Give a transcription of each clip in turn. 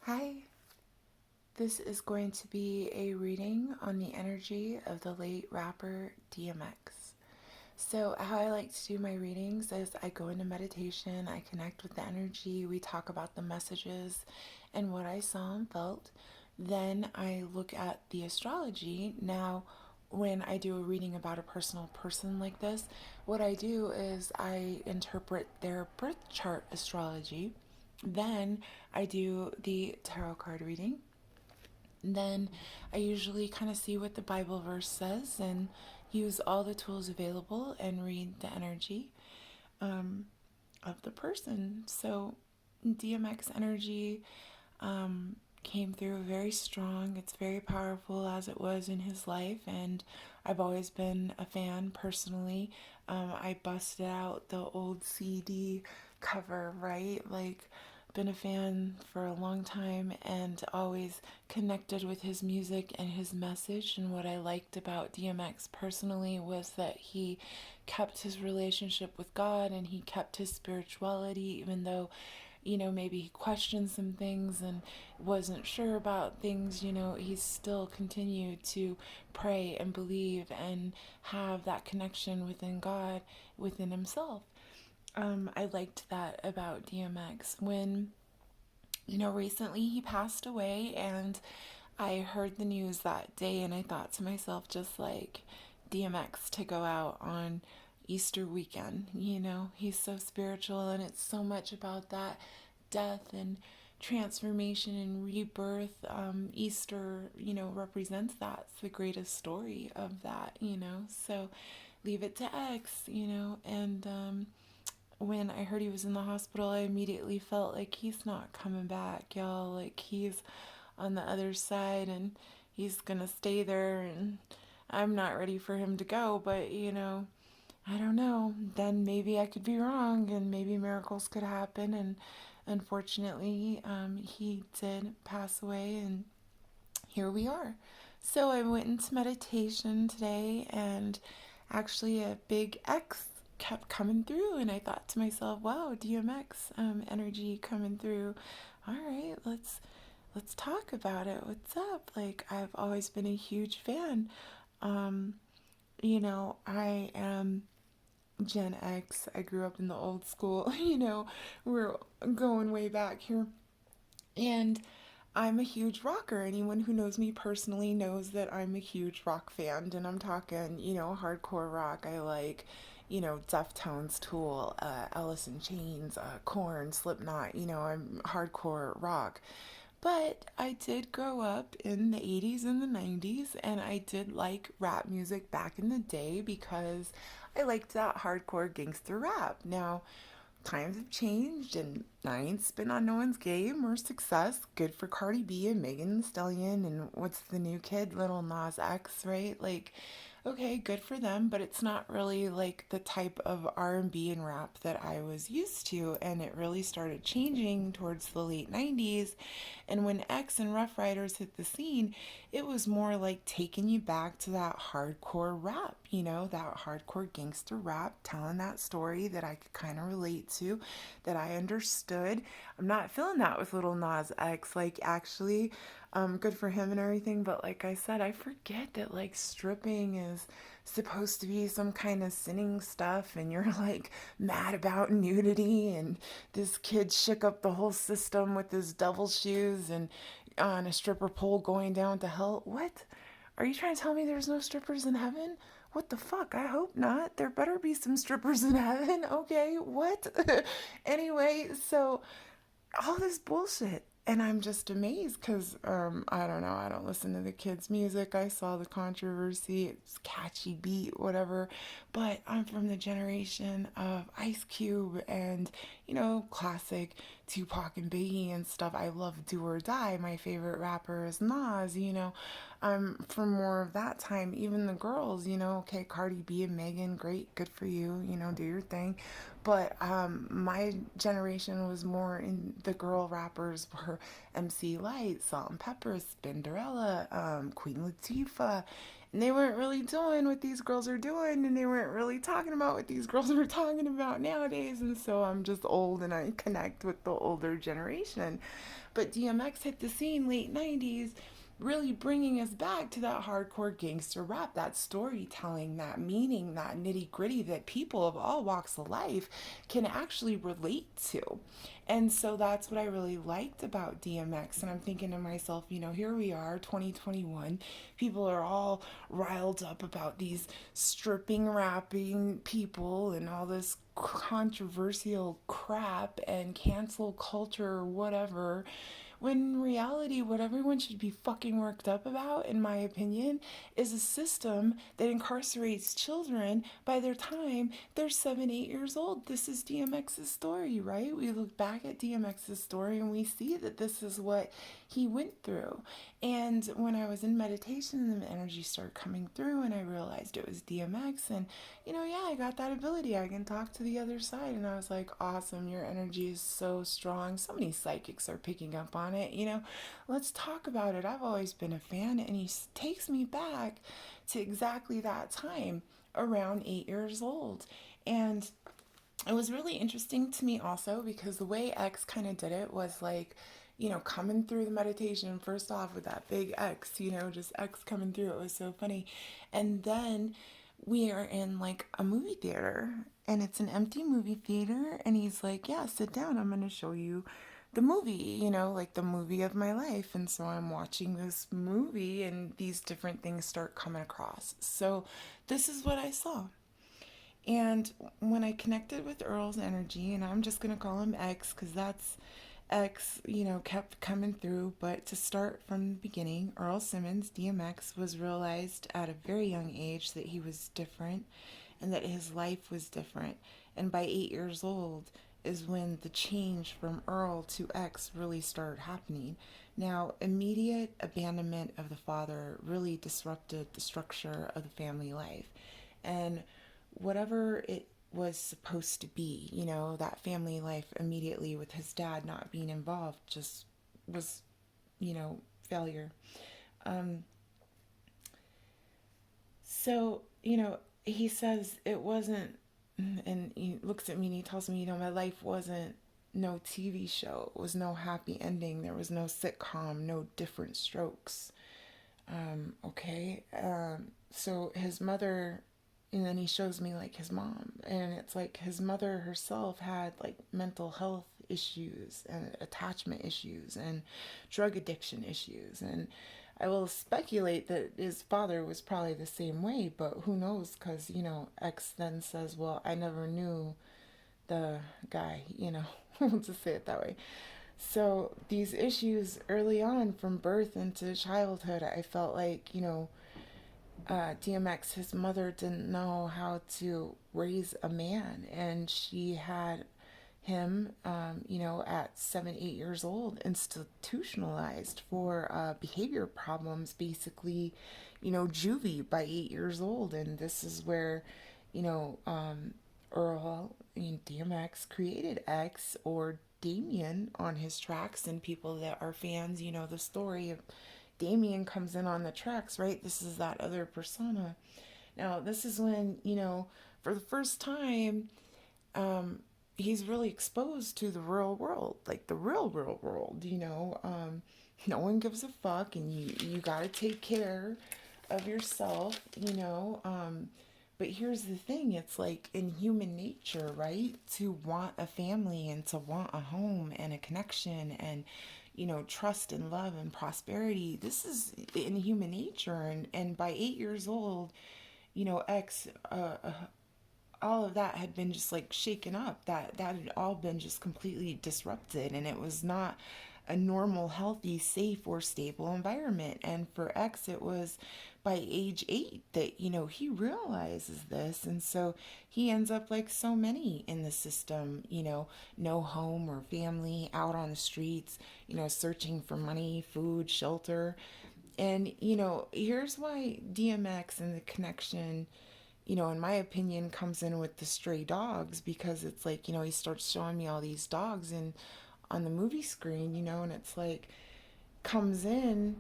Hi, this is going to be a reading on the energy of the late rapper DMX. So, how I like to do my readings is I go into meditation, I connect with the energy, we talk about the messages and what I saw and felt. Then I look at the astrology. Now, when I do a reading about a personal person like this, what I do is I interpret their birth chart astrology. Then I do the tarot card reading. Then I usually kind of see what the Bible verse says and use all the tools available and read the energy um, of the person. So, DMX energy came through very strong. It's very powerful as it was in his life, and I've always been a fan personally. I busted out the old CD cover, right? Like, been a fan for a long time and always connected with his music and his message. And what I liked about DMX personally was that he kept his relationship with God and he kept his spirituality, even though maybe he questioned some things and wasn't sure about things, he still continued to pray and believe and have that connection within God, within himself. I liked that about DMX. When, recently he passed away, and I heard the news that day, and I thought to myself, just like DMX to go out on Easter weekend. He's so spiritual, and it's so much about that death and transformation and rebirth. Easter, represents that. It's the greatest story of that. So leave it to X, and when I heard he was in the hospital, I immediately felt like he's not coming back, y'all. Like, he's on the other side and he's gonna stay there, and I'm not ready for him to go, but I don't know. Then maybe I could be wrong and maybe miracles could happen. And unfortunately, he did pass away, and here we are. So I went into meditation today, and actually a big X kept coming through, and I thought to myself, wow, DMX energy coming through. All right, let's talk about it. What's up? Like, I've always been a huge fan. um I am Gen X. I grew up in the old school. We're going way back here. And I'm a huge rocker. Anyone who knows me personally knows that I'm a huge rock fan. And I'm talking, hardcore rock. I like, Deftones, Tool, Alice in Chains, Korn, Slipknot. I'm hardcore rock. But I did grow up in the 80s and the 90s, and I did like rap music back in the day because I liked that hardcore gangster rap. Now, times have changed, and I ain't spit on no one's game or success. Good for Cardi B and Megan Thee Stallion, and what's the new kid, Little Nas X, right? Like, okay, good for them, but it's not really like the type of R&B and rap that I was used to, and it really started changing towards the late 90s. And when X and Rough Riders hit the scene, it was more like taking you back to that hardcore rap, that hardcore gangster rap, telling that story that I could kind of relate to, that I understood. I'm not feeling that with Little Nas X. Like, actually, good for him and everything, but like I said, I forget that like stripping is supposed to be some kind of sinning stuff, and you're like mad about nudity, and this kid shook up the whole system with his devil shoes and on a stripper pole going down to hell. What? Are you trying to tell me there's no strippers in heaven? What the fuck? I hope not. There better be some strippers in heaven. Okay, what? Anyway, so all this bullshit. And I'm just amazed because I don't know. I don't listen to the kids' music. I saw the controversy. It's catchy beat, whatever. But I'm from the generation of Ice Cube and, classic Tupac and Biggie and stuff. I love Do or Die. My favorite rapper is Nas. I'm from more of that time. Even the girls, okay, Cardi B and Megan, great, good for you, do your thing. But my generation was more in the girl rappers were MC Light, Salt and Pepper, Spinderella, Queen Latifah, they weren't really doing what these girls are doing, and they weren't really talking about what these girls are talking about nowadays. And so I'm just old and I connect with the older generation. But DMX hit the scene late 90s, really bringing us back to that hardcore gangster rap, that storytelling, that meaning, that nitty gritty that people of all walks of life can actually relate to. And so that's what I really liked about DMX. And I'm thinking to myself, here we are, 2021. People are all riled up about these stripping, rapping people and all this controversial crap and cancel culture or whatever. When in reality, what everyone should be fucking worked up about, in my opinion, is a system that incarcerates children by their time they're 7, 8 years old. This is DMX's story, right? We look back at DMX's story and we see that this is what he went through. And when I was in meditation, the energy started coming through and I realized it was DMX. And, yeah, I got that ability. I can talk to the other side. And I was like, awesome, your energy is so strong. So many psychics are picking up on it. Let's talk about it. I've always been a fan. And he takes me back to exactly that time, around 8 years old. And it was really interesting to me also because the way X kind of did it was like, coming through the meditation, first off with that big X, just X coming through. It was so funny. And then we are in like a movie theater and it's an empty movie theater. And he's like, yeah, sit down. I'm going to show you the movie, like the movie of my life. And so I'm watching this movie and these different things start coming across. So this is what I saw. And when I connected with Earl's energy, and I'm just going to call him X because that's X, kept coming through. But to start from the beginning, Earl Simmons, DMX, was realized at a very young age that he was different and that his life was different. And by 8 years old is when the change from Earl to X really started happening. Now, immediate abandonment of the father really disrupted the structure of the family life. And whatever it was supposed to be, that family life immediately with his dad not being involved just was, failure. Um, so, he says it wasn't, and he looks at me and he tells me, my life wasn't no TV show. It was no happy ending. There was no sitcom, no different strokes. Okay. So his mother, and then he shows me like his mom, and it's like his mother herself had like mental health issues and attachment issues and drug addiction issues. And I will speculate that his father was probably the same way, but who knows? Because, X then says, well, I never knew the guy, we'll just say it that way. So these issues early on from birth into childhood, I felt like, DMX, his mother didn't know how to raise a man, and she had him, at 7, 8 years old, institutionalized for behavior problems, basically, juvie by 8 years old. And this is where, Earl, DMX created X, or Damien, on his tracks. And people that are fans, the story of Damien comes in on the tracks, right? This is that other persona. Now, this is when, for the first time, he's really exposed to the real world, like the real world, no one gives a fuck, and you got to take care of yourself, but here's the thing, it's like in human nature, right, to want a family and to want a home and a connection and trust and love and prosperity. This is in human nature. And by 8 years old, X, all of that had been just like shaken up. That had all been just completely disrupted, and it was not a normal, healthy, safe, or stable environment. And for X, it was by age 8 that he realizes this. And so he ends up like so many in the system, no home or family, out on the streets, searching for money, food, shelter. And here's why DMX and the connection, in my opinion, comes in with the stray dogs, because it's like, he starts showing me all these dogs and on the movie screen, and it's like comes in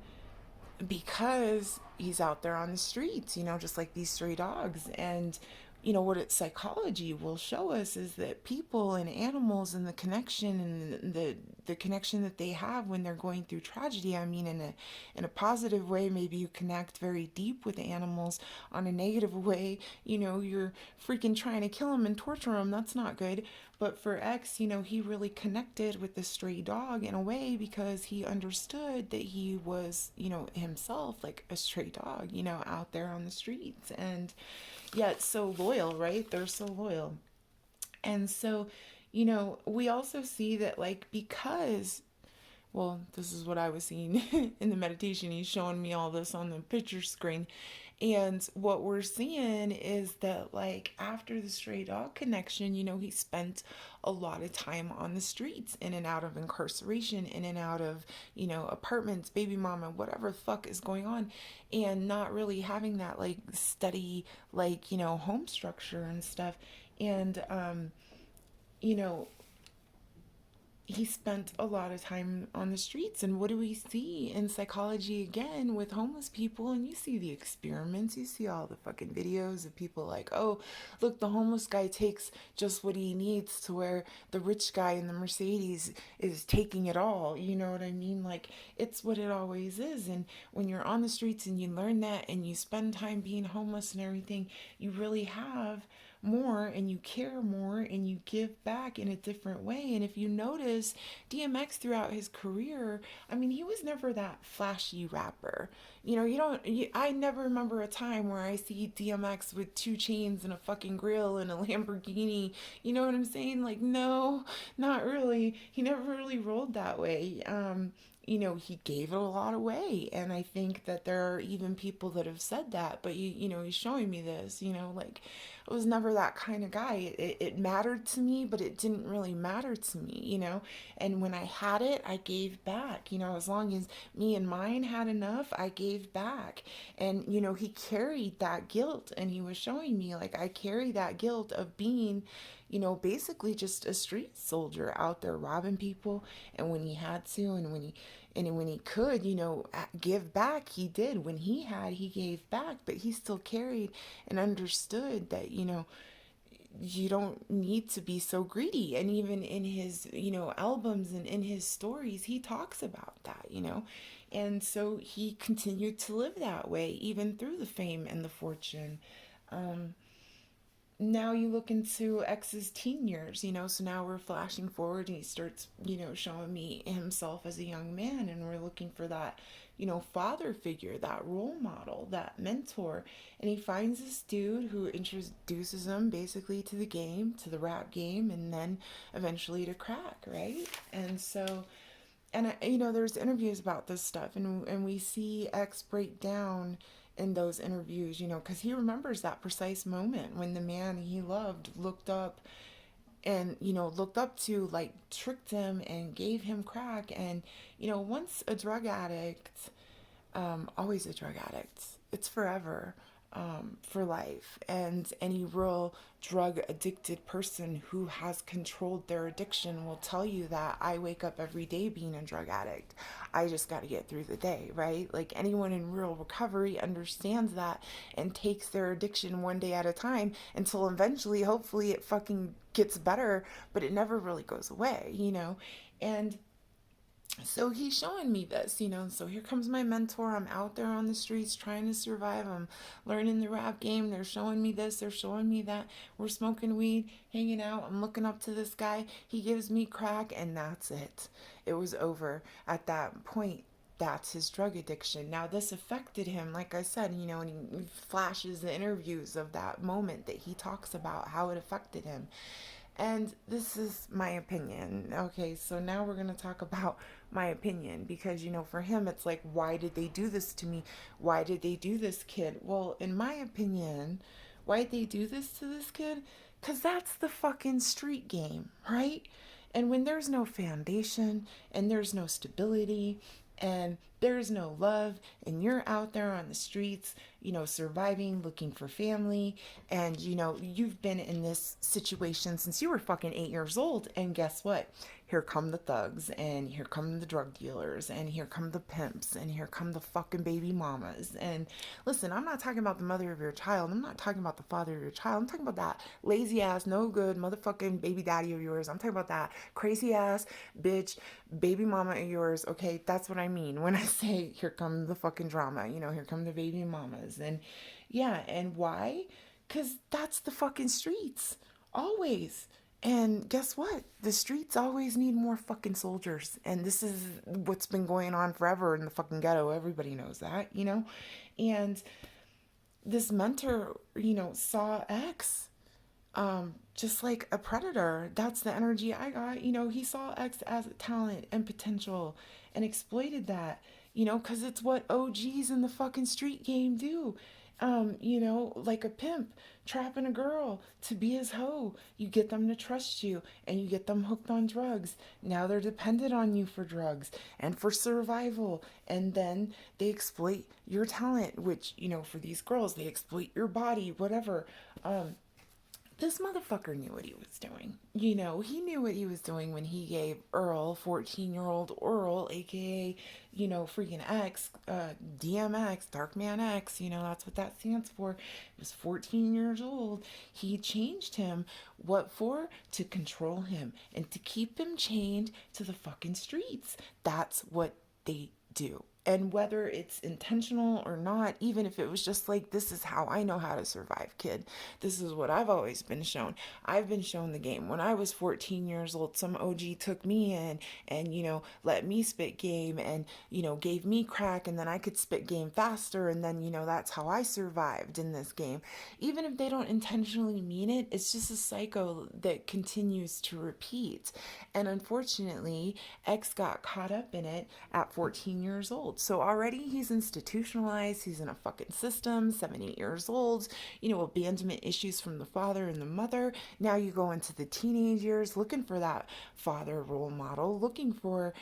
because he's out there on the streets, just like these stray dogs. And what psychology will show us is that people and animals and the connection and the connection that they have when they're going through tragedy. I mean, in a positive way, maybe you connect very deep with animals. On a negative way, you're freaking trying to kill them and torture them. That's not good. But for X, he really connected with the stray dog in a way because he understood that he was, himself like a stray dog, out there on the streets. And yet so loyal, right? They're so loyal. And so, we also see that, like, because, well, this is what I was seeing in the meditation. He's showing me all this on the picture screen. And what we're seeing is that, like, after the stray dog connection, he spent a lot of time on the streets, in and out of incarceration, in and out of, apartments, baby mama, whatever the fuck is going on, and not really having that, like, steady, like, home structure and stuff. And, you know, he spent a lot of time on the streets. And what do we see in psychology again with homeless people? And you see the experiments, you see all the fucking videos of people like, oh, look, the homeless guy takes just what he needs, to where the rich guy in the Mercedes is taking it all. You know what I mean? Like, it's what it always is. And when you're on the streets and you learn that and you spend time being homeless and everything, you really have more and you care more and you give back in a different way. And if you notice, DMX throughout his career, I mean, he was never that flashy rapper. I never remember a time where I see DMX with two chains and a fucking grill and a Lamborghini. You know what I'm saying? Like, no, not really. He never really rolled that way. He gave it a lot away. And I think that there are even people that have said that, but he's showing me this, like, I was never that kind of guy. It mattered to me, but it didn't really matter to me, and when I had it, I gave back, as long as me and mine had enough, I gave back. And, he carried that guilt, and he was showing me, like, I carry that guilt of being, basically just a street soldier out there robbing people. And when he had to, and when he could, give back, he did. When he had, he gave back, but he still carried and understood that, you don't need to be so greedy. And even in his, albums and in his stories, he talks about that. And so he continued to live that way, even through the fame and the fortune. Um, Now you look into X's teen years, so now we're flashing forward and he starts, showing me himself as a young man, and we're looking for that, father figure, that role model, that mentor. And he finds this dude who introduces him basically to the game, to the rap game, and then eventually to crack, right? And so, and there's interviews about this stuff, and we see X break down in those interviews, because he remembers that precise moment when the man he loved looked up and, looked up to, like, tricked him and gave him crack. And, once a drug addict, always a drug addict. It's forever, for life. And any real drug addicted person who has controlled their addiction will tell you that I wake up every day being a drug addict. I just got to get through the day, right? Like, anyone in real recovery understands that and takes their addiction one day at a time until eventually, hopefully, it fucking gets better, but it never really goes away. And so he's showing me this, so here comes my mentor. I'm out there on the streets trying to survive. I'm learning the rap game. They're showing me this, they're showing me that. We're smoking weed, hanging out. I'm looking up to this guy. He gives me crack, and that's it. It was over at that point. That's his drug addiction. Now, this affected him, like I said, and he flashes the interviews of that moment that he talks about how it affected him. And this is my opinion. Okay, so now we're going to talk about my opinion, because, for him, it's like, why did they do this to me? Why did they do this, kid? Well, in my opinion, why did they do this to this kid? Because that's the fucking street game, right? And when there's no foundation and there's no stability and there's no love, and you're out there on the streets, surviving, looking for family, and you've been in this situation since you were fucking 8 years old. And guess what? Here come the thugs, and here come the drug dealers, and here come the pimps, and here come the fucking baby mamas. And listen, I'm not talking about the mother of your child. I'm not talking about the father of your child. I'm talking about that lazy ass, no good motherfucking baby daddy of yours. I'm talking about that crazy ass bitch baby mama of yours. Okay, that's what I mean when I say here come the fucking drama. Here come the baby mamas. And yeah, and why? Because that's the fucking streets. Always. And guess what? The streets always need more fucking soldiers. And this is what's been going on forever in the fucking ghetto. Everybody knows that. And this mentor, saw X just like a predator. That's the energy I got. He saw X as a talent and potential and exploited that, because it's what OGs in the fucking street game do. Like a pimp trapping a girl to be his hoe. You get them to trust you and you get them hooked on drugs. Now they're dependent on you for drugs and for survival. And then they exploit your talent, which, for these girls, they exploit your body, whatever. This motherfucker knew what he was doing. He knew what he was doing when he gave Earl, 14-year-old Earl, aka, freaking X, DMX, Dark Man X, that's what that stands for. He was 14 years old. He changed him. What for? To control him and to keep him chained to the fucking streets. That's what they do. And whether it's intentional or not, even if it was just like, this is how I know how to survive, kid. This is what I've always been shown. I've been shown the game. When I was 14 years old, some OG took me in and, let me spit game and, gave me crack, and then I could spit game faster. And then, that's how I survived in this game. Even if they don't intentionally mean it, it's just a cycle that continues to repeat. And unfortunately, X got caught up in it at 14 years old. So already he's institutionalized. He's in a fucking system, 7, 8 years old, abandonment issues from the father and the mother. Now you go into the teenage years looking for that father role model, looking for,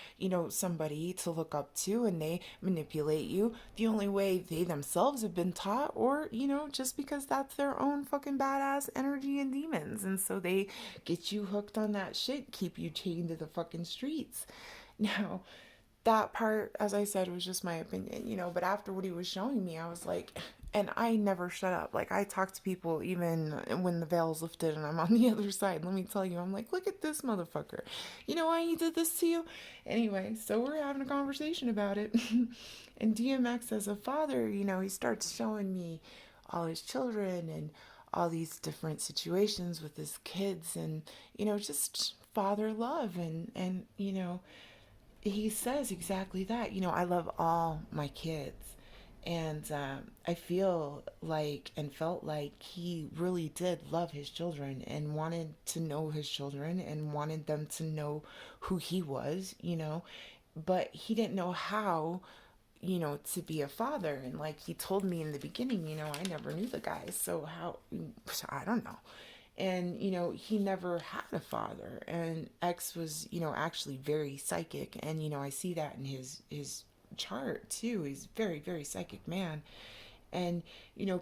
somebody to look up to, and they manipulate you the only way they themselves have been taught, or, just because that's their own fucking badass energy and demons. And so they get you hooked on that shit, keep you chained to the fucking streets. Now, that part, as I said, was just my opinion, but after what he was showing me, I was like, and I never shut up. Like, I talk to people even when the veil's lifted and I'm on the other side. Let me tell you, I'm like, look at this motherfucker. You know why he did this to you? Anyway, so we're having a conversation about it. And DMX, as a father, he starts showing me all his children and all these different situations with his kids, and, just father love. And he says exactly that. I love all my kids. And I feel like and felt like he really did love his children and wanted to know his children and wanted them to know who he was. But he didn't know how, to be a father. And like he told me in the beginning, I never knew the guy. So how, I don't know. And he never had a father. And X was actually very psychic, and I see that in his chart too. He's a very, very psychic man, and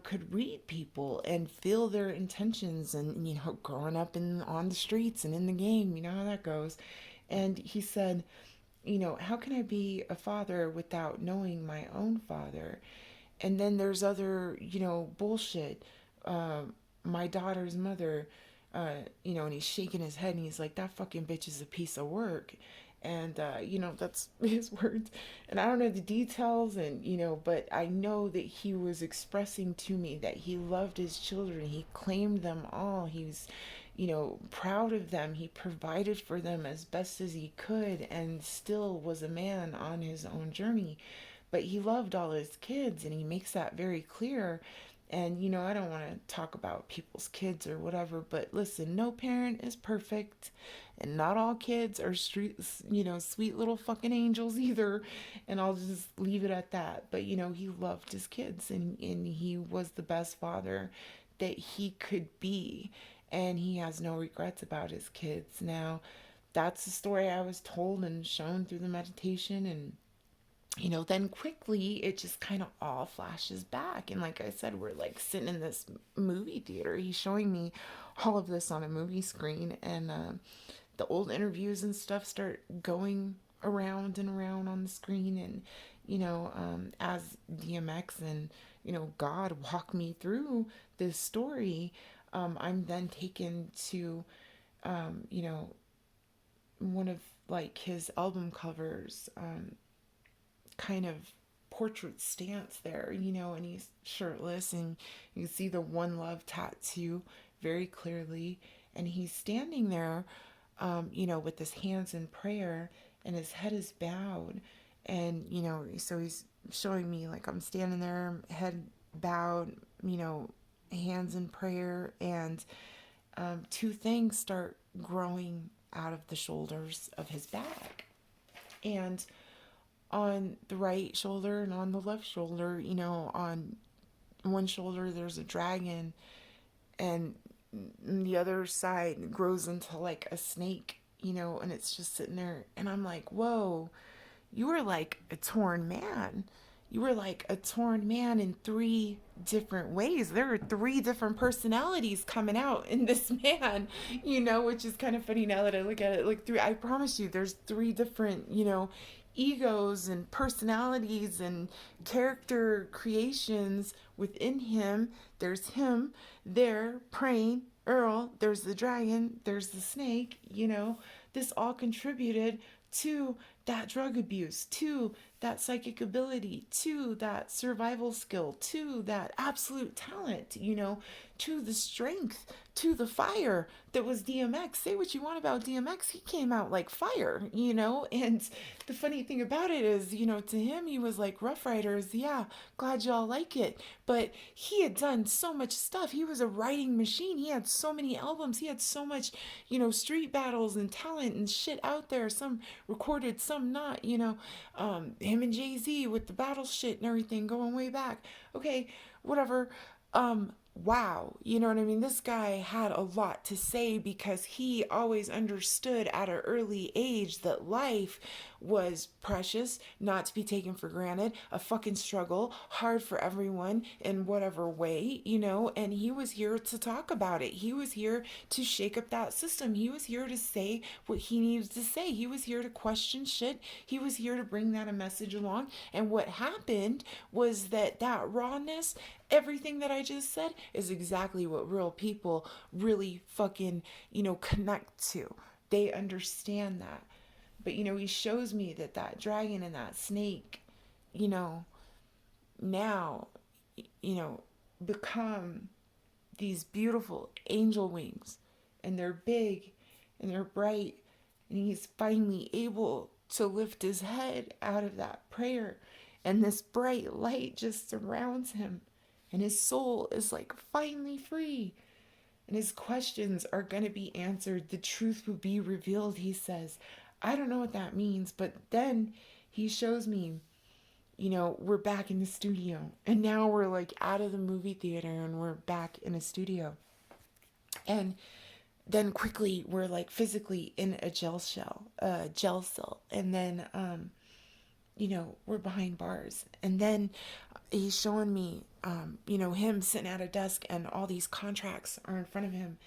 could read people and feel their intentions. And growing up in on the streets and in the game, you know how that goes. And he said, how can I be a father without knowing my own father? And then there's other, bullshit. My daughter's mother, and he's shaking his head and he's like, that fucking bitch is a piece of work. And, that's his words. And I don't know the details, and, but I know that he was expressing to me that he loved his children. He claimed them all. He was, proud of them. He provided for them as best as he could, and still was a man on his own journey. But he loved all his kids, and he makes that very clear. And, I don't want to talk about people's kids or whatever, but listen, no parent is perfect, and not all kids are sweet little fucking angels either. And I'll just leave it at that. But, he loved his kids, and he was the best father that he could be. And he has no regrets about his kids. Now, that's the story I was told and shown through the meditation. And then quickly it just kind of all flashes back. And like I said, we're like sitting in this movie theater. He's showing me all of this on a movie screen, and the old interviews and stuff start going around and around on the screen. And, as DMX and, God walk me through this story, I'm then taken to, you know, one of like his album covers, kind of portrait stance there, and he's shirtless, and you see the one love tattoo very clearly, and he's standing there, with his hands in prayer, and his head is bowed, and so he's showing me like I'm standing there, head bowed, hands in prayer, and two things start growing out of the shoulders of his back, and on the right shoulder and on the left shoulder, on one shoulder there's a dragon, and the other side grows into like a snake, and it's just sitting there. And I'm like, whoa, you were like a torn man. You were like a torn man in three different ways. There are three different personalities coming out in this man, which is kind of funny now that I look at it. Like, three, I promise you, there's three different, egos and personalities and character creations within him. There's him there praying, Earl, there's the dragon, there's the snake, this all contributed to that drug abuse, to that psychic ability, to that survival skill, to that absolute talent, to the strength, to the fire that was DMX. Say what you want about DMX, he came out like fire, and the funny thing about it is, to him, he was like, Rough Riders, yeah, glad y'all like it. But he had done so much stuff. He was a writing machine. He had so many albums. He had so much, street battles and talent and shit out there. Some recorded, some not, him and Jay-Z with the battle shit and everything going way back. Okay, whatever. Wow, you know what I mean? This guy had a lot to say because he always understood at an early age that life was precious, not to be taken for granted, a fucking struggle, hard for everyone in whatever way, and he was here to talk about it. He was here to shake up that system. He was here to say what he needs to say. He was here to question shit. He was here to bring that a message along. And what happened was that rawness, everything that I just said, is exactly what real people really fucking, connect to. They understand that. But, he shows me that dragon and that snake, you know, now, you know, become these beautiful angel wings. And they're big and they're bright. And he's finally able to lift his head out of that prayer. And this bright light just surrounds him. And his soul is like finally free. And his questions are going to be answered. The truth will be revealed, he says. I don't know what that means, but then he shows me, we're back in the studio. And now we're like out of the movie theater and we're back in a studio. And then quickly we're like physically in a jail cell. And then, we're behind bars. And then he's showing me, him sitting at a desk and all these contracts are in front of him.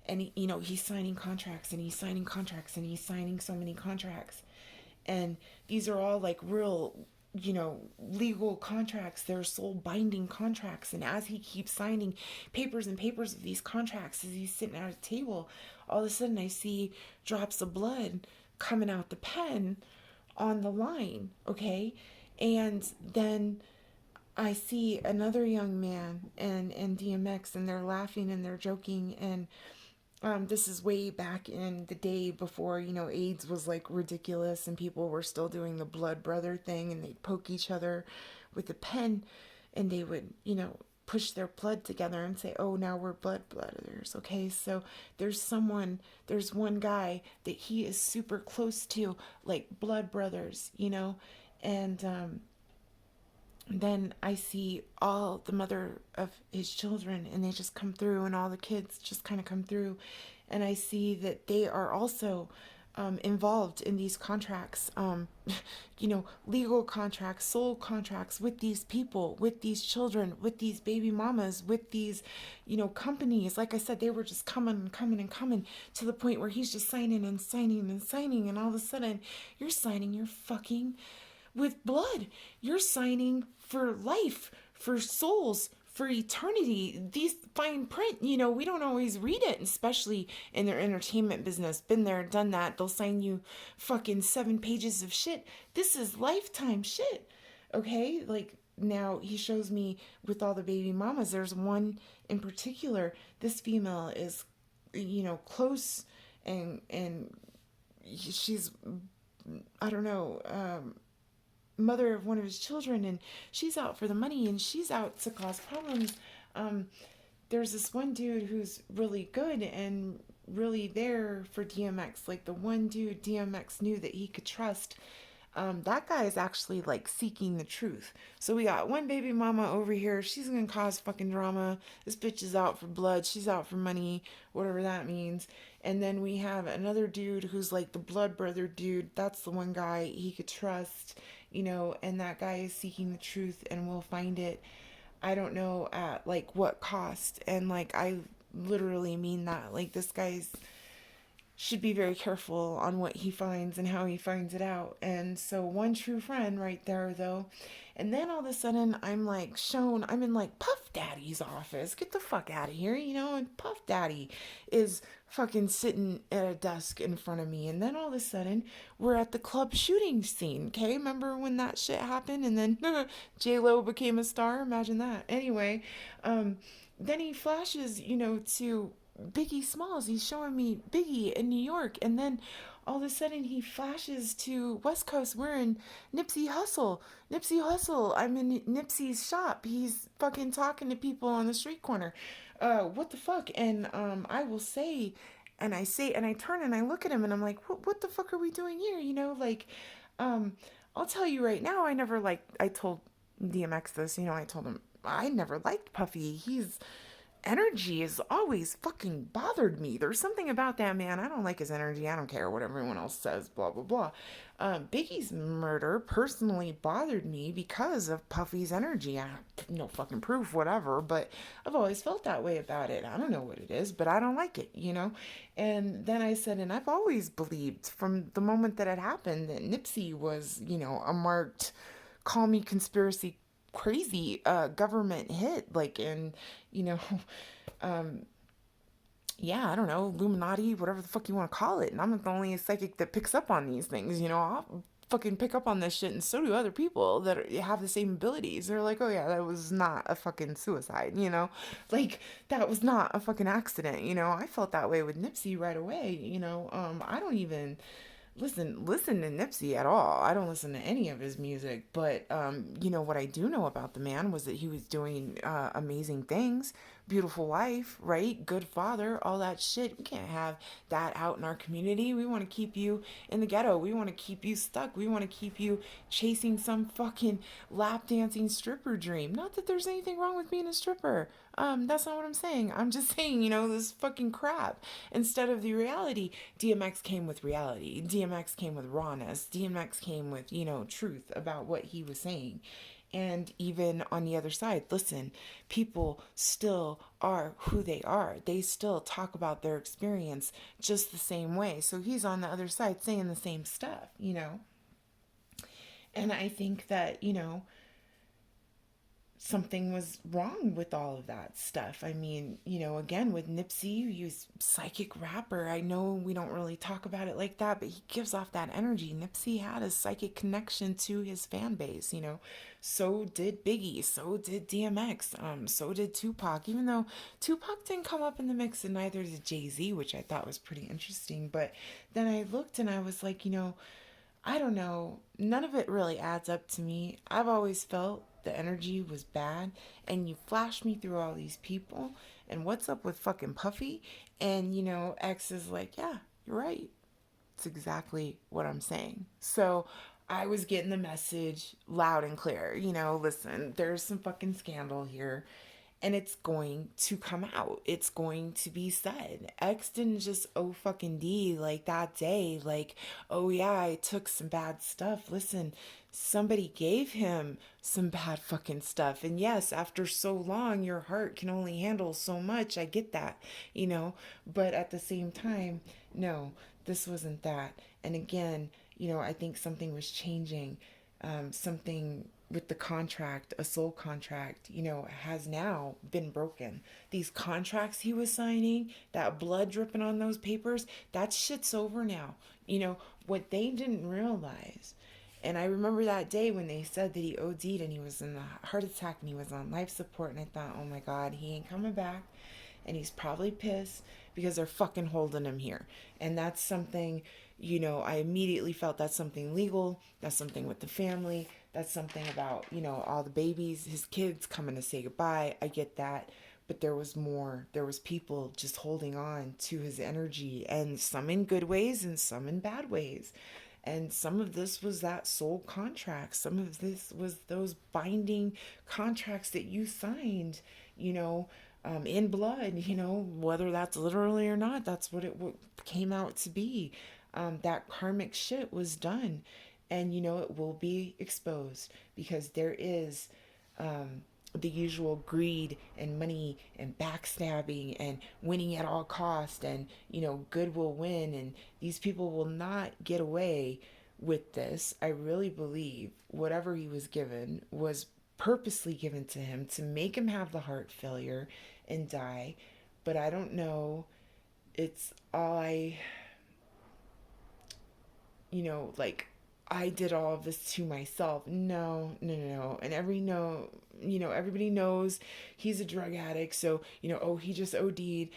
And, he's signing contracts and he's signing contracts and he's signing so many contracts. And these are all like real, legal contracts. They're soul binding contracts. And as he keeps signing papers and papers of these contracts, as he's sitting at a table, all of a sudden I see drops of blood coming out the pen on the line. Okay. And then I see another young man and DMX, and they're laughing and they're joking. And this is way back in the day before, AIDS was like ridiculous and people were still doing the blood brother thing, and they'd poke each other with a pen and they would, push their blood together and say, oh, now we're blood brothers. Okay. So there's one guy that he is super close to, like blood brothers, and, then I see all the mother of his children, and they just come through, and all the kids just kind of come through. And I see that they are also involved in these contracts, legal contracts, soul contracts with these people, with these children, with these baby mamas, with these, companies. Like I said, they were just coming and coming and coming to the point where he's just signing and signing and signing. And all of a sudden, you're signing your fucking with blood. You're signing for life, for souls, for eternity. These fine print, we don't always read it, especially in their entertainment business. Been there, done that. They'll sign you fucking 7 pages of shit. This is lifetime shit. Okay? Like, now he shows me with all the baby mamas, there's one in particular. This female is, close, and she's, I don't know, mother of one of his children, and she's out for the money, and she's out to cause problems. um, there's this one dude who's really good and really there for DMX, like the one dude DMX knew that he could trust. That guy is actually like seeking the truth. So we got one baby mama over here. She's gonna cause fucking drama. This bitch is out for blood. She's out for money, whatever that means. And then we have another dude who's like the blood brother dude. That's the one guy he could trust, and that guy is seeking the truth and will find it. I don't know at like what cost. And like, I literally mean that. Like, this guy's should be very careful on what he finds and how he finds it out. And so, one true friend right there, though. And then all of a sudden, I'm like shown, I'm in like Puff Daddy's office. Get the fuck out of here, And Puff Daddy is fucking sitting at a desk in front of me. And then all of a sudden, we're at the club shooting scene. Okay, remember when that shit happened? And then J Lo became a star. Imagine that. Anyway, then he flashes, to Biggie Smalls. He's showing me Biggie in New York, and then all of a sudden he flashes to West Coast. We're in Nipsey Hussle. Nipsey Hussle. I'm in Nipsey's shop. He's fucking talking to people on the street corner. What the fuck? And I will say, and I say, and I turn and I look at him, and I'm like, what the fuck are we doing here? Um, I'll tell you right now, I never liked. I told DMX this. I told him I never liked Puffy. He's energy has always fucking bothered me. There's something about that man. I don't like his energy. I don't care what everyone else says, blah, blah, blah. Biggie's murder personally bothered me because of Puffy's energy. No fucking proof, whatever, but I've always felt that way about it. I don't know what it is, but I don't like it. And then I said, and I've always believed from the moment that it happened that Nipsey was, a marked, call me conspiracy crazy government hit, like, in, you know um yeah, I don't know, Illuminati, whatever the fuck you want to call it. And I'm not the only psychic that picks up on these things. I'll fucking pick up on this shit, and so do other people that have the same abilities. They're like, oh yeah, that was not a fucking suicide, like, that was not a fucking accident. I felt that way with Nipsey right away. I don't even listen to Nipsey at all. I don't listen to any of his music, but what I do know about the man was that he was doing amazing things, beautiful wife, right? Good father, all that shit. We can't have that out in our community. We want to keep you in the ghetto. We want to keep you stuck. We want to keep you chasing some fucking lap dancing stripper dream. Not that there's anything wrong with being a stripper. That's not what I'm saying. I'm just saying, this fucking crap. Instead of the reality, DMX came with reality. DMX came with rawness. DMX came with, truth about what he was saying. And even on the other side, listen, people still are who they are. They still talk about their experience just the same way. So he's on the other side saying the same stuff. And I think that, something was wrong with all of that stuff. I mean, again, with Nipsey, he's psychic rapper. I know we don't really talk about it like that, but he gives off that energy. Nipsey had a psychic connection to his fan base. So did Biggie, so did DMX, so did Tupac, even though Tupac didn't come up in the mix, and neither did Jay-Z, which I thought was pretty interesting. But then I looked and I was like, I don't know. None of it really adds up to me. I've always felt the energy was bad, and you flashed me through all these people, and what's up with fucking Puffy? And, X is like, yeah, you're right. It's exactly what I'm saying. So I was getting the message loud and clear. Listen, there's some fucking scandal here. and it's going to come out. It's going to be said. X didn't just oh fucking D like that day, like, oh yeah, I took some bad stuff. Listen, somebody gave him some bad fucking stuff. And yes, after so long, your heart can only handle so much. I get that, you know, but at the same time, no, this wasn't that. And again, I think something was changing, something with the contract, a soul contract, has now been broken. These contracts he was signing, that blood dripping on those papers, that shit's over now. What they didn't realize. And I remember that day when they said that he OD'd and he was in a heart attack and he was on life support. And I thought, oh my God, he ain't coming back. And he's probably pissed because they're fucking holding him here. And that's something, I immediately felt that's something legal. That's something with the family. That's something about, all the babies, his kids coming to say goodbye. I get that. But there was more. There was people just holding on to his energy, and some in good ways and some in bad ways. And some of this was that soul contract. Some of this was those binding contracts that you signed, you know, in blood, whether that's literally or not, that's what it came out to be. That karmic shit was done. And, it will be exposed because there is the usual greed and money and backstabbing and winning at all cost, and good will win, and these people will not get away with this. I really believe whatever he was given was purposely given to him to make him have the heart failure and die. But I don't know, it's all like I did all of this to myself. No, no, no, no. And everybody knows he's a drug addict. So, oh, he just OD'd.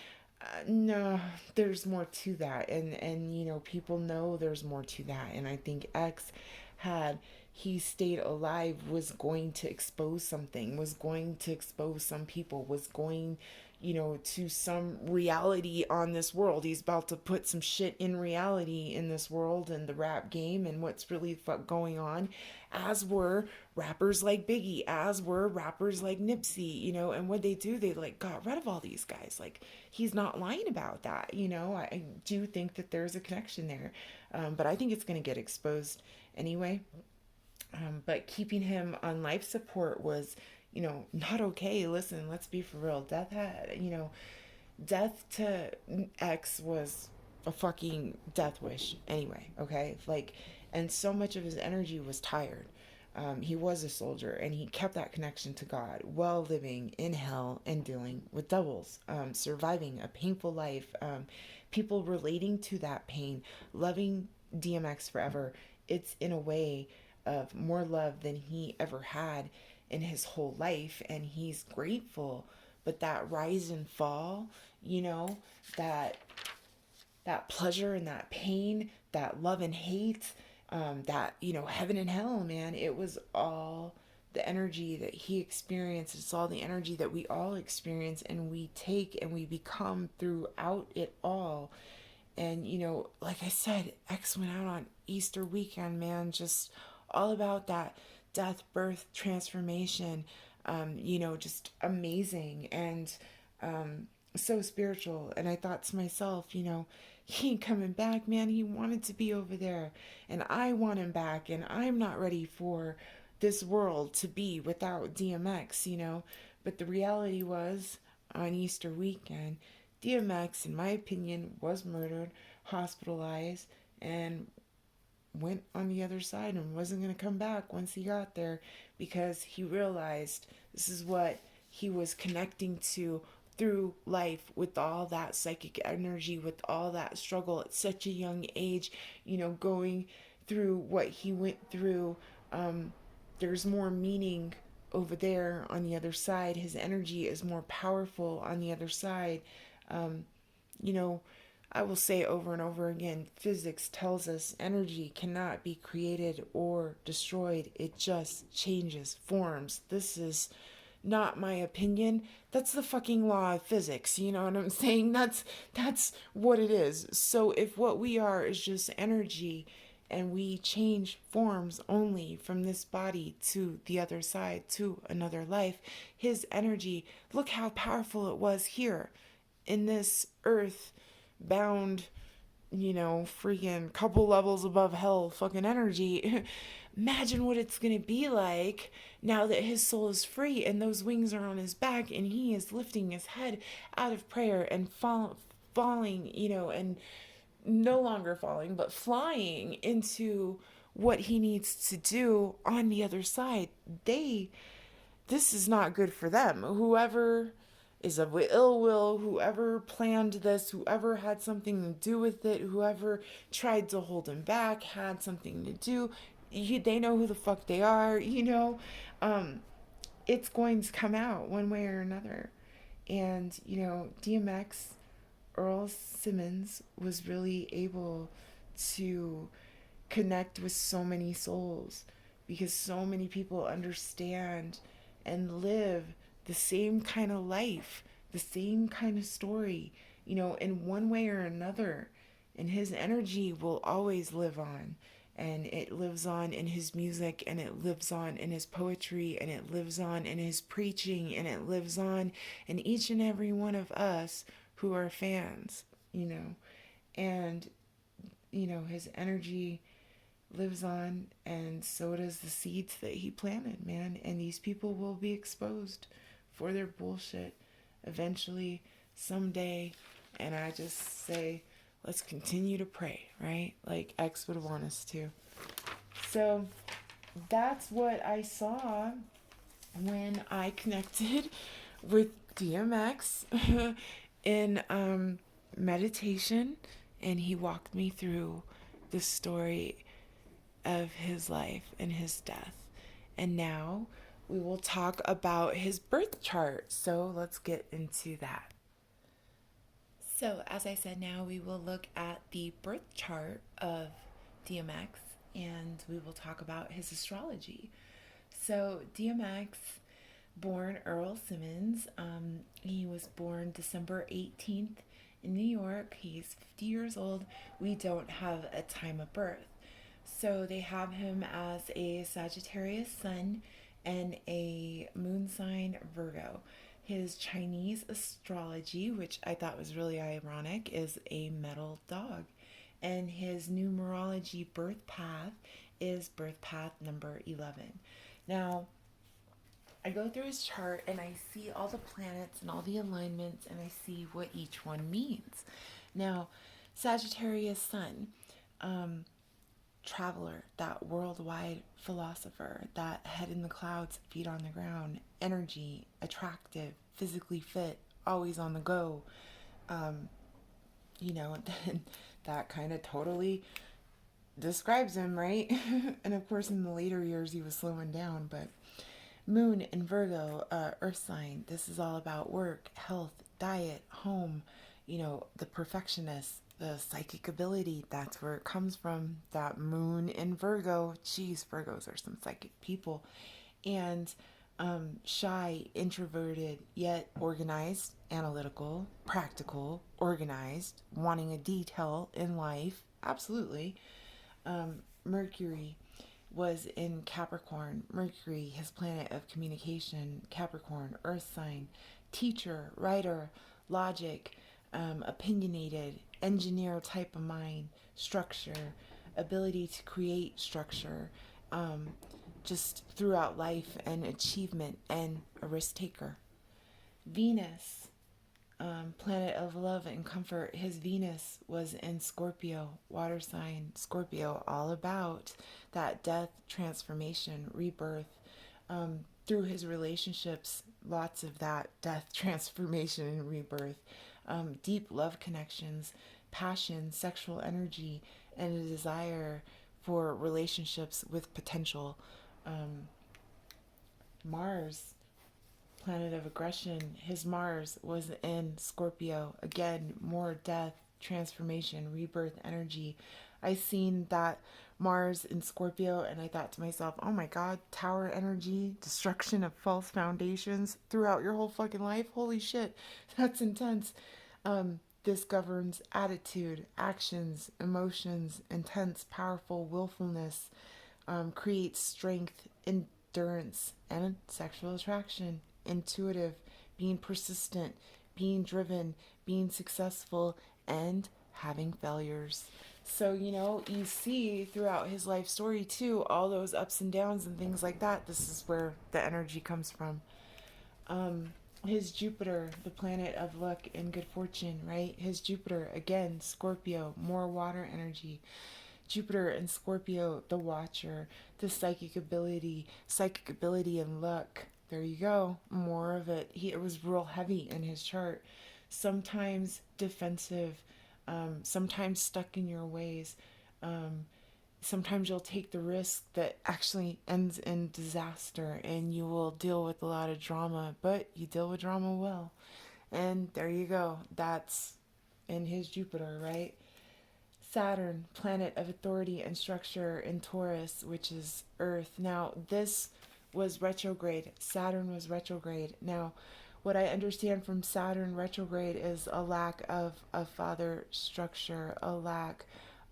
No, there's more to that. And, people know there's more to that. And I think X had he stayed alive was going to expose something, was going to expose some people, was going, to some reality on this world. He's about to put some shit in reality in this world and the rap game and what's really going on, as were rappers like Biggie, as were rappers like Nipsey, and what they do, they like got rid of all these guys. Like, he's not lying about that, I do think that there's a connection there. But I think it's going to get exposed anyway. But keeping him on life support was, not okay. Listen, let's be for real. Death to X was a fucking death wish anyway, okay? Like, and so much of his energy was tired. He was a soldier and he kept that connection to God while living in hell and dealing with devils, surviving a painful life, people relating to that pain, loving DMX forever. It's in a way of more love than he ever had in his whole life, and he's grateful. But that rise and fall, that pleasure and that pain, that love and hate, that heaven and hell, man, it was all the energy that he experienced. It's all the energy that we all experience and we take and we become throughout it all. And, like I said, X went out on Easter weekend, man, just all about that death, birth, transformation, just amazing and so spiritual. And I thought to myself, he ain't coming back, man. He wanted to be over there, and I want him back, and I'm not ready for this world to be without DMX, But the reality was, on Easter weekend, DMX, in my opinion, was murdered, hospitalized, and went on the other side and wasn't going to come back once he got there, because he realized this is what he was connecting to through life, with all that psychic energy, with all that struggle at such a young age, going through what he went through. There's more meaning over there on the other side. His energy is more powerful on the other side. Um, you know, I will say over and over again, physics tells us energy cannot be created or destroyed. It just changes forms. This is not my opinion. That's the fucking law of physics. You know what I'm saying? That's what it is. So if what we are is just energy, and we change forms only from this body to the other side, to another life. His energy, look how powerful it was here in this earth bound, freaking couple levels above hell fucking energy. Imagine what it's going to be like now that his soul is free and those wings are on his back and he is lifting his head out of prayer and falling, and no longer falling, but flying into what he needs to do on the other side. This is not good for them. Whoever is of ill will, whoever planned this, whoever had something to do with it, whoever tried to hold him back had something to do. They know who the fuck they are. Um, it's going to come out one way or another. And, DMX, Earl Simmons, was really able to connect with so many souls because so many people understand and live the same kind of life, the same kind of story, in one way or another. And his energy will always live on. And it lives on in his music, and it lives on in his poetry, and it lives on in his preaching, and it lives on in each and every one of us who are fans. And, his energy lives on, and so does the seeds that he planted, man. And these people will be exposed for their bullshit eventually, someday. And I just say, let's continue to pray, right? Like X would want us to. So that's what I saw when I connected with DMX in meditation, and he walked me through the story of his life and his death. And now we will talk about his birth chart. So let's get into that. So, as I said, now we will look at the birth chart of DMX, and we will talk about his astrology. So, DMX, born Earl Simmons, he was born December 18th in New York. He's 50 years old. We don't have a time of birth. So they have him as a Sagittarius sun and a moon sign Virgo. His Chinese astrology, which I thought was really ironic, is a metal dog. And his numerology birth path is birth path number 11. Now, I go through his chart and I see all the planets and all the alignments and I see what each one means. Now, Sagittarius sun, traveler, that worldwide philosopher, that head in the clouds, feet on the ground, energy, attractive, physically fit, always on the go. Um, that kind of totally describes him, right? And of course, in the later years, he was slowing down, but Moon in Virgo, earth sign, this is all about work, health, diet, home, the perfectionist, the psychic ability. That's where it comes from. That moon in Virgo. Geez, Virgos are some psychic people. And shy, introverted, yet organized, analytical, practical, organized, wanting a detail in life. Absolutely. Mercury was in Capricorn. Mercury, his planet of communication, Capricorn, earth sign, teacher, writer, logic, opinionated, engineer type of mind, structure, ability to create structure, just throughout life and achievement, and a risk taker. Venus, planet of love and comfort. His Venus was in Scorpio, water sign, Scorpio, all about that death, transformation, rebirth. Through his relationships, lots of that death, transformation, and rebirth. Deep love connections, passion, sexual energy, and a desire for relationships with potential. Mars, planet of aggression, his Mars was in Scorpio. Again, more death, transformation, rebirth energy. I seen that Mars in Scorpio and I thought to myself, oh my god, tower energy, destruction of false foundations throughout your whole fucking life. Holy shit, that's intense. This governs attitude, actions, emotions, intense, powerful willfulness, creates strength, endurance, and sexual attraction. Intuitive, being persistent, being driven, being successful, and having failures. So, you see throughout his life story too, all those ups and downs and things like that. This is where the energy comes from. Um, his Jupiter, the planet of luck and good fortune, right? His Jupiter, again, Scorpio, more water energy. Jupiter and Scorpio, the watcher, the psychic ability and luck. There you go. More of it. It was real heavy in his chart. Sometimes defensive, sometimes stuck in your ways. Um, Sometimes you'll take the risk that actually ends in disaster and you will deal with a lot of drama, but you deal with drama well. And there you go. That's in his Jupiter, right? Saturn, planet of authority and structure in Taurus, which is Earth. Now, this was retrograde. Saturn was retrograde. Now, what I understand from Saturn retrograde is a lack of a father structure, a lack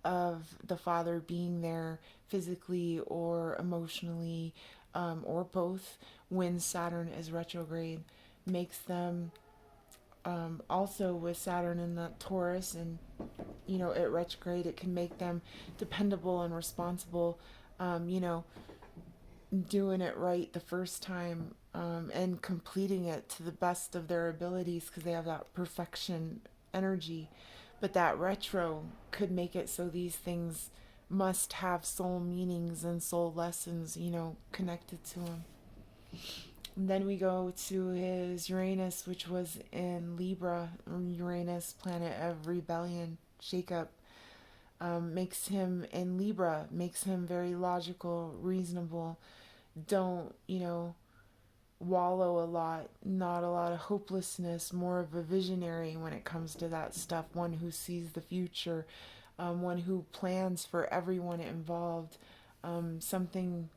of the father being there physically or emotionally, or both when Saturn is retrograde, makes them also with Saturn in the Taurus and at retrograde, it can make them dependable and responsible, you know, doing it right the first time, and completing it to the best of their abilities because they have that perfection energy. But that retro could make it so these things must have soul meanings and soul lessons, connected to them. And then we go to his Uranus, which was in Libra. Uranus, planet of rebellion, shakeup, makes him in Libra, makes him very logical, reasonable. Don't, wallow a lot, not a lot of hopelessness, more of a visionary when it comes to that stuff, one who sees the future, one who plans for everyone involved, something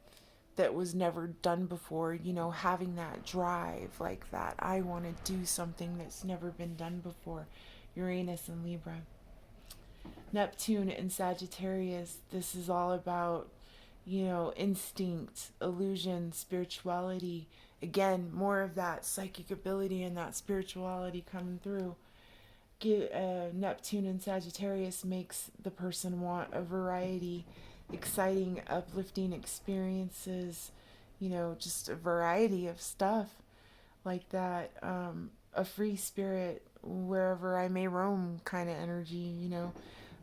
that was never done before, having that drive like that. I want to do something that's never been done before. Uranus and Libra. Neptune and Sagittarius, this is all about, instinct, illusion, spirituality. Again, more of that psychic ability and that spirituality coming through. Neptune and Sagittarius makes the person want a variety, exciting, uplifting experiences, just a variety of stuff like that. A free spirit, wherever I may roam kind of energy,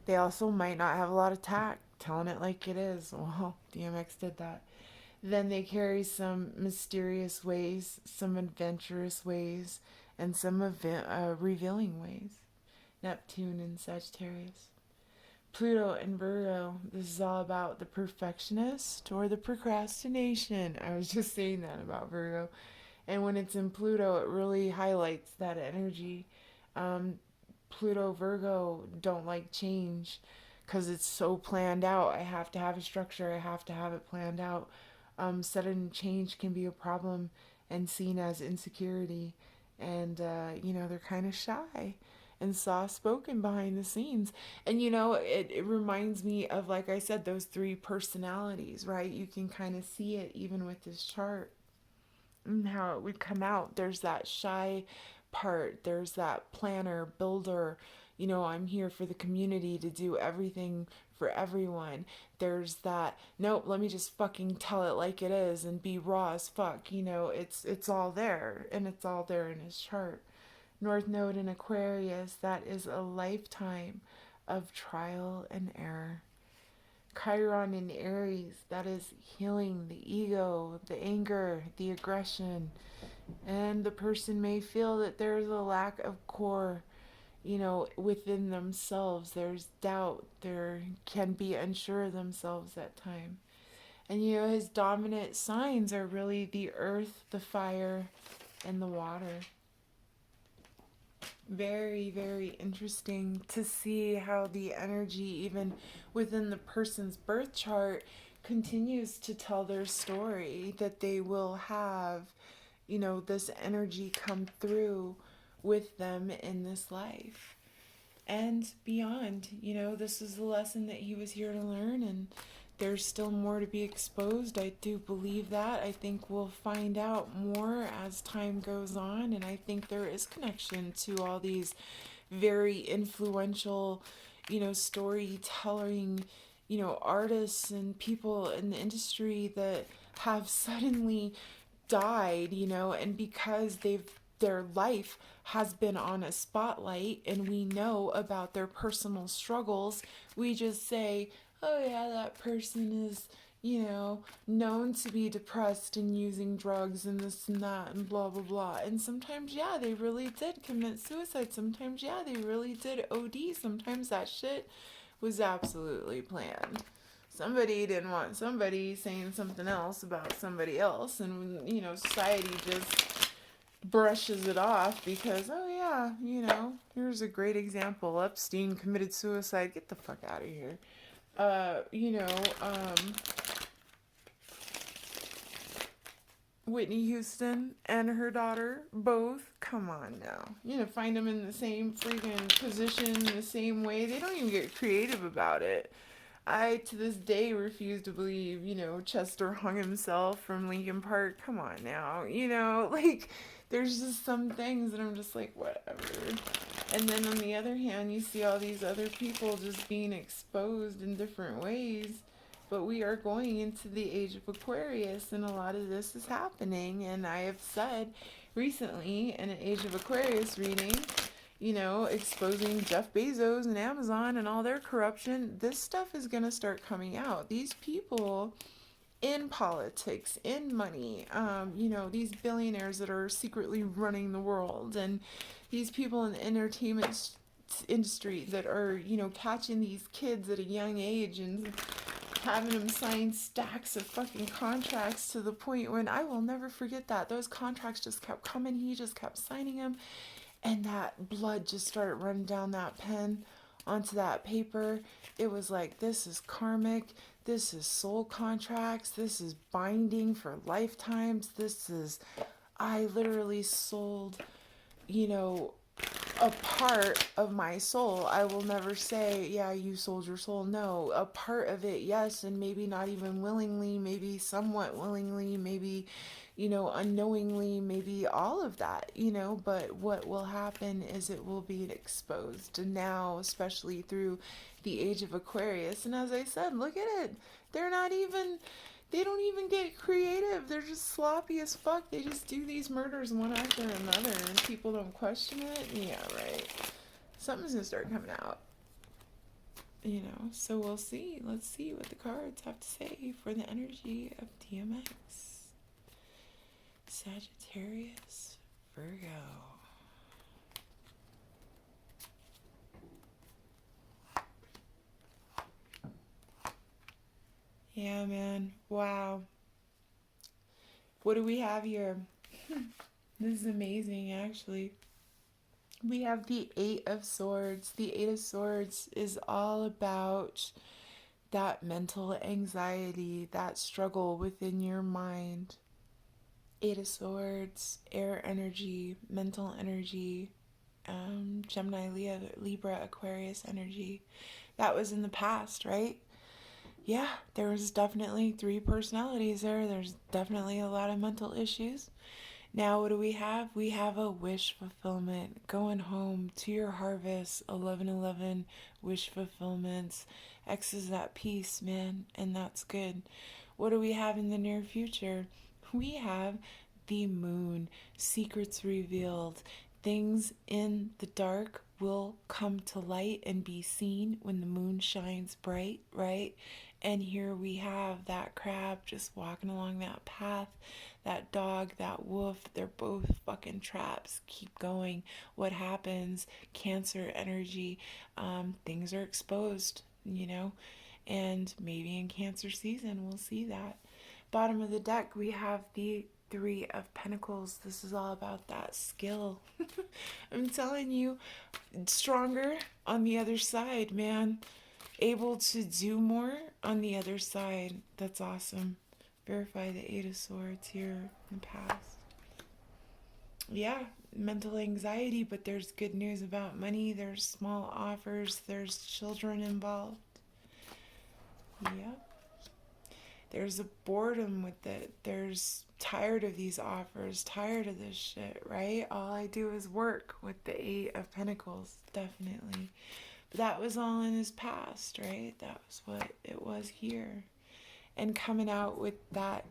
They also might not have a lot of tact, telling it like it is. Well, DMX did that. Then they carry some mysterious ways, some adventurous ways, and some revealing ways. Neptune and Sagittarius. Pluto and Virgo, this is all about the perfectionist or the procrastination. I was just saying that about Virgo. And when it's in Pluto, it really highlights that energy. Um, Pluto Virgo don't like change because it's so planned out. I have to have a structure, I have to have it planned out. Sudden change can be a problem and seen as insecurity. And, they're kind of shy and soft spoken behind the scenes. And, it reminds me of, like I said, those three personalities, right? You can kind of see it even with this chart and how it would come out. There's that shy part, there's that planner, builder, I'm here for the community to do everything for everyone. There's that, nope, let me just fucking tell it like it is and be raw as fuck. It's all there, and it's all there in his chart. North Node in Aquarius, that is a lifetime of trial and error. Chiron in Aries, that is healing the ego, the anger, the aggression. And the person may feel that there's a lack of core, within themselves. There's doubt. There can be unsure of themselves at time. And, his dominant signs are really the earth, the fire, and the water. Very, very interesting to see how the energy, even within the person's birth chart, continues to tell their story, that they will have, this energy come through with them in this life. and beyond. You know, this is the lesson that he was here to learn, and there's still more to be exposed. I do believe that. I think we'll find out more as time goes on, and I think there is connection to all these very influential, storytelling, artists and people in the industry that have suddenly died, and because their life has been on a spotlight and we know about their personal struggles, we just say, oh yeah, that person is, known to be depressed and using drugs and this and that and blah blah blah. And sometimes, yeah, they really did commit suicide. Sometimes, yeah, they really did OD. Sometimes that shit was absolutely planned. Somebody didn't want somebody saying something else about somebody else, and society just brushes it off because, oh yeah, here's a great example. Epstein committed suicide. Get the fuck out of here. uh you know um Whitney Houston and her daughter, both. Come on now. Find them in the same freaking position, the same way. They don't even get creative about it. I, to this day, refuse to believe, Chester hung himself from Lincoln Park. Come on now. Like, there's just some things that I'm just like, whatever. And then on the other hand, you see all these other people just being exposed in different ways. But we are going into the age of Aquarius, and a lot of this is happening. And I have said recently in an Age of Aquarius reading, exposing Jeff Bezos and Amazon and all their corruption, this stuff is going to start coming out. These people in politics, in money, these billionaires that are secretly running the world, and these people in the entertainment industry that are, catching these kids at a young age and having them sign stacks of fucking contracts to the point when I will never forget that. Those contracts just kept coming. He just kept signing them. And that blood just started running down that pen onto that paper. It was like, this is karmic. This is soul contracts. This is binding for lifetimes. I literally sold, you know, a part of my soul. I will never say, yeah, you sold your soul. No, a part of it, yes, and maybe not even willingly, maybe somewhat willingly, maybe, unknowingly, maybe all of that, but what will happen is it will be exposed. And now, especially through the age of Aquarius, and as I said, look at it. They're not even they don't even get creative. They're just sloppy as fuck. They just do these murders one after another and people don't question it. Yeah, right. Something's gonna start coming out. So we'll see. Let's see what the cards have to say for the energy of DMX. Sagittarius, Virgo. Yeah, man. Wow. What do we have here? This is amazing, actually. We have the Eight of Swords. The Eight of Swords is all about that mental anxiety, that struggle within your mind. Eight of Swords, air energy, mental energy, Gemini, Leo, Libra, Aquarius energy. That was in the past, right? Yeah, there was definitely three personalities there. There's definitely a lot of mental issues. Now, what do we have? We have a wish fulfillment. Going home to your harvest, 1111 wish fulfillments. X is that peace, man, and that's good. What do we have in the near future? We have the moon, secrets revealed. Things in the dark will come to light and be seen when the moon shines bright, right? And here we have that crab just walking along that path, that dog, that wolf. They're both fucking traps. Keep going. What happens? Cancer energy. Things are exposed, and maybe in Cancer season we'll see that. Bottom of the deck, we have the Three of Pentacles. This is all about that skill. I'm telling you, stronger on the other side, man. Able to do more on the other side. That's awesome. Verify the Eight of Swords here in the past. Yeah, mental anxiety, but there's good news about money. There's small offers. There's children involved. Yep. There's a boredom with it. There's tired of these offers, tired of this shit, right? All I do is work with the Eight of Pentacles, definitely. But that was all in his past, right? That was what it was here. And coming out with that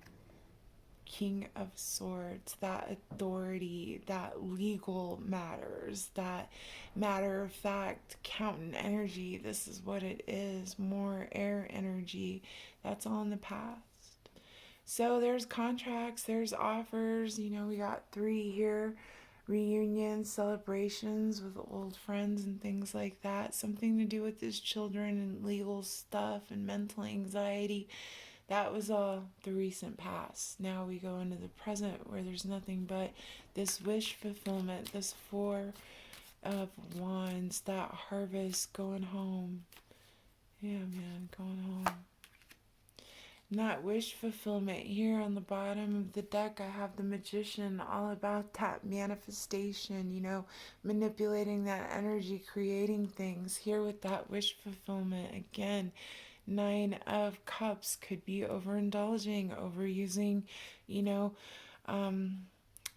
King of Swords, that authority, that legal matters, that matter of fact, counting energy. This is what it is, more air energy. That's all in the past. So there's contracts, there's offers. We got three here, reunions, celebrations with old friends, and things like that. Something to do with his children and legal stuff and mental anxiety. That was all the recent past. Now we go into the present where there's nothing but this wish fulfillment, this Four of Wands, that harvest, going home. Yeah, man, going home. Not wish fulfillment. Here on the bottom of the deck, I have the Magician, all about that manifestation, manipulating that energy, creating things. Here with that wish fulfillment, again, Nine of Cups, could be overindulging, overusing, you know, um,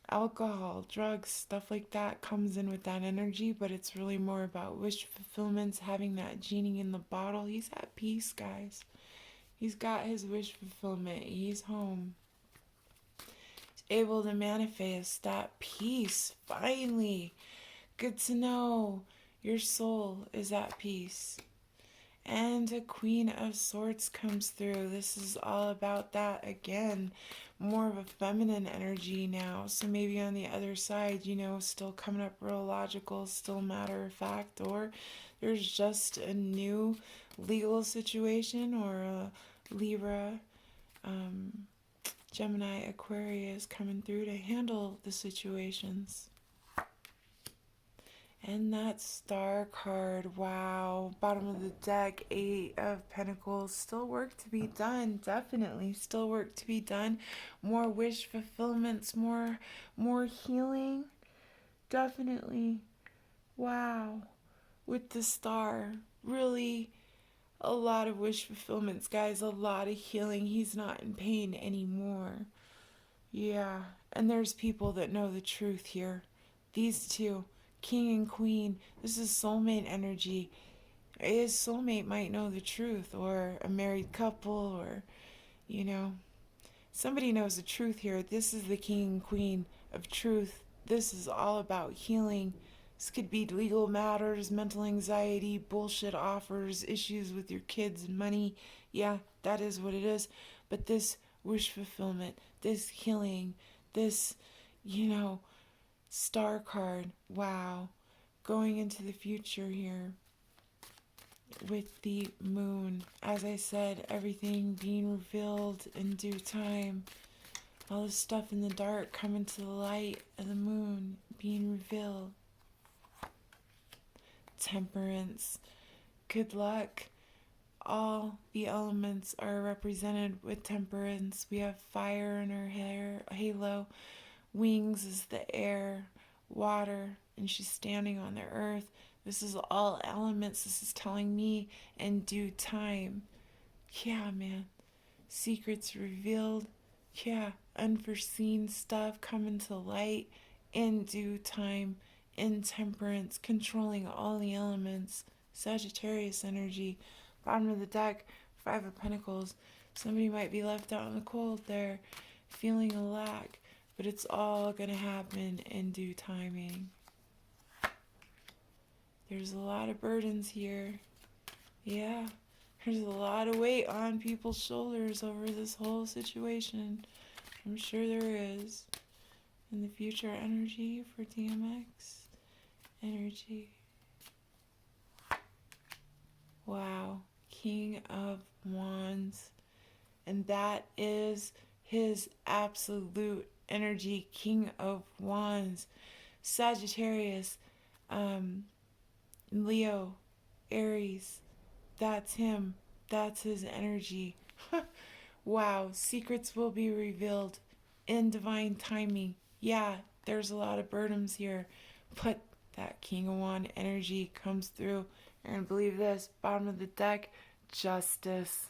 alcohol, drugs, stuff like that comes in with that energy, but it's really more about wish fulfillments, having that genie in the bottle. He's at peace, guys. He's got his wish fulfillment. He's home. He's able to manifest that peace. Finally. Good to know your soul is at peace. And a Queen of Swords comes through. This is all about that again. More of a feminine energy now. So maybe on the other side, still coming up real logical, still matter of fact, or there's just a new legal situation, or a Libra, Gemini, Aquarius coming through to handle the situations. And that Star card, wow. Bottom of the deck, Eight of Pentacles. Still work to be done, definitely. Still work to be done. More wish fulfillments, more healing, definitely. Wow. With the Star, really a lot of wish fulfillments, guys. A lot of healing. He's not in pain anymore. Yeah. And there's people that know the truth here. These two, King and Queen, this is soulmate energy. His soulmate might know the truth, or a married couple, or, somebody knows the truth here. This is the King and Queen of truth. This is all about healing. This could be legal matters, mental anxiety, bullshit offers, issues with your kids and money. Yeah, that is what it is. But this wish fulfillment, this healing, this, Star card, wow. Going into the future here with the moon. As I said, everything being revealed in due time. All the stuff in the dark coming to the light of the moon being revealed. Temperance. Good luck. All the elements are represented with temperance. We have fire in her hair, halo. Wings is the air, water, and she's standing on the earth. This is all elements. This is telling me in due time. Yeah, man. Secrets revealed. Yeah, unforeseen stuff coming to light in due time, in temperance, controlling all the elements. Sagittarius energy. Bottom of the deck, Five of Pentacles. Somebody might be left out in the cold there, feeling a lack. But it's all going to happen in due timing. There's a lot of burdens here. Yeah, there's a lot of weight on people's shoulders over this whole situation. I'm sure there is. In the future energy for DMX. Energy. Wow. King of Wands. And that is his absolute energy. King of Wands. Sagittarius. Leo. Aries. That's him. That's his energy. Wow. Secrets will be revealed in divine timing. Yeah, there's a lot of burdens here. But that King of Wand energy comes through. You're going to believe this. Bottom of the deck, justice.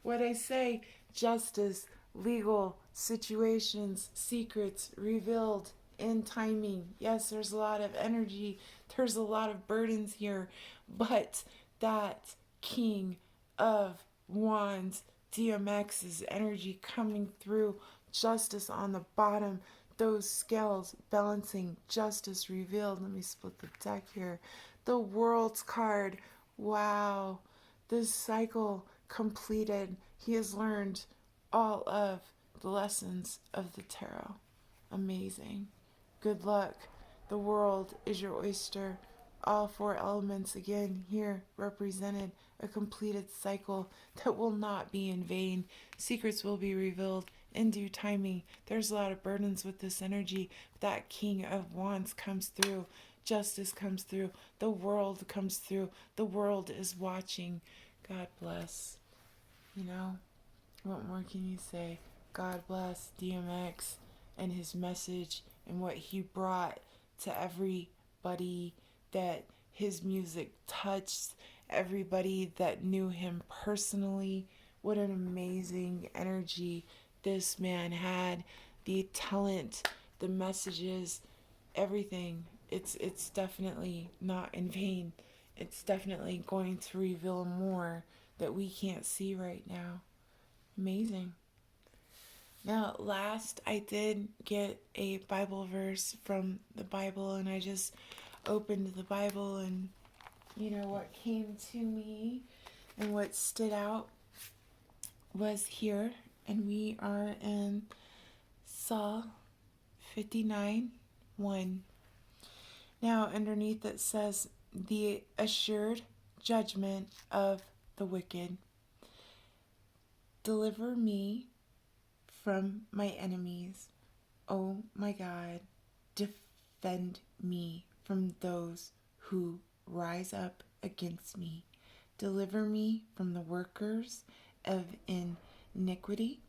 What I say, justice, legal situations, secrets revealed in timing. Yes, there's a lot of energy, there's a lot of burdens here, but that King of Wands, DMX's energy coming through, justice on the bottom, those scales balancing, justice revealed. Let me split the deck here. The World's card. Wow. This cycle completed. He has learned all of the lessons of the tarot. Amazing. Good luck. The world is your oyster. All four elements again here represented, a completed cycle that will not be in vain. Secrets will be revealed in due timing. There's a lot of burdens with this energy. That King of Wands comes through. Justice comes through. The world comes through. The world is watching. God bless. You know, what more can you say? God bless DMX and his message and what he brought to everybody that his music touched, everybody that knew him personally. What an amazing energy this man had. The talent, the messages, everything. It's definitely not in vain. It's definitely going to reveal more that we can't see right now. Amazing. Now, last I did get a Bible verse from the Bible, and I just opened the Bible, and what came to me and what stood out was here, and we are in Psalm 59:1. Now, underneath it says, the assured judgment of the wicked. Deliver me from my enemies. Oh my God, defend me from those who rise up against me. Deliver me from the workers of iniquity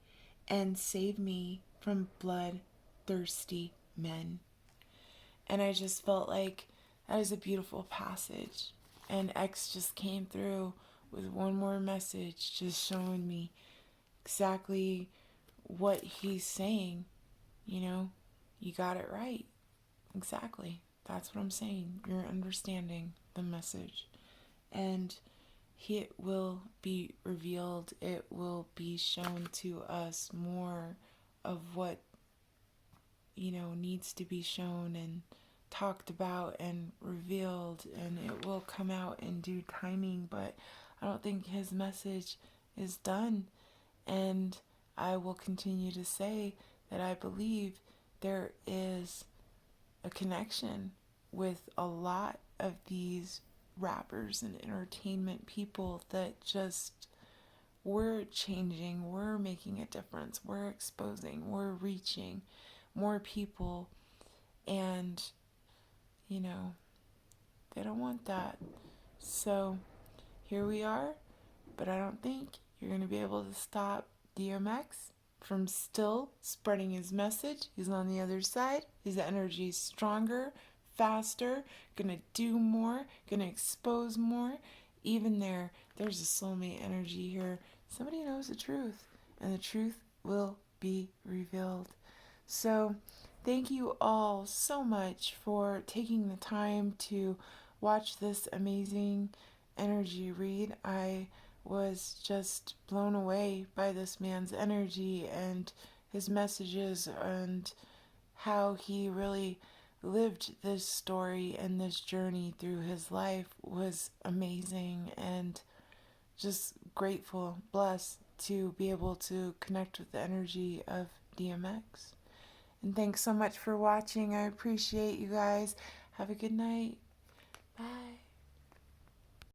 and save me from bloodthirsty men. And I just felt like that is a beautiful passage. And X just came through with one more message, just showing me exactly what he's saying. You got it right. Exactly. That's what I'm saying. You're understanding the message. And it will be revealed. It will be shown to us more of what needs to be shown and talked about and revealed, and it will come out in due timing. But I don't think his message is done, and I will continue to say that I believe there is a connection with a lot of these rappers and entertainment people that just we're changing, we're making a difference, we're exposing, we're reaching more people, and they don't want that. So here we are, but I don't think you're going to be able to stop DMX from still spreading his message. He's on the other side. His energy is stronger, faster, going to do more, going to expose more. Even there's a soulmate energy here. Somebody knows the truth, and the truth will be revealed. So thank you all so much for taking the time to watch this amazing energy read. I was just blown away by this man's energy and his messages and how he really lived this story and this journey through his life was amazing, and just grateful, blessed to be able to connect with the energy of DMX. And thanks so much for watching. I appreciate you guys. Have a good night. Bye.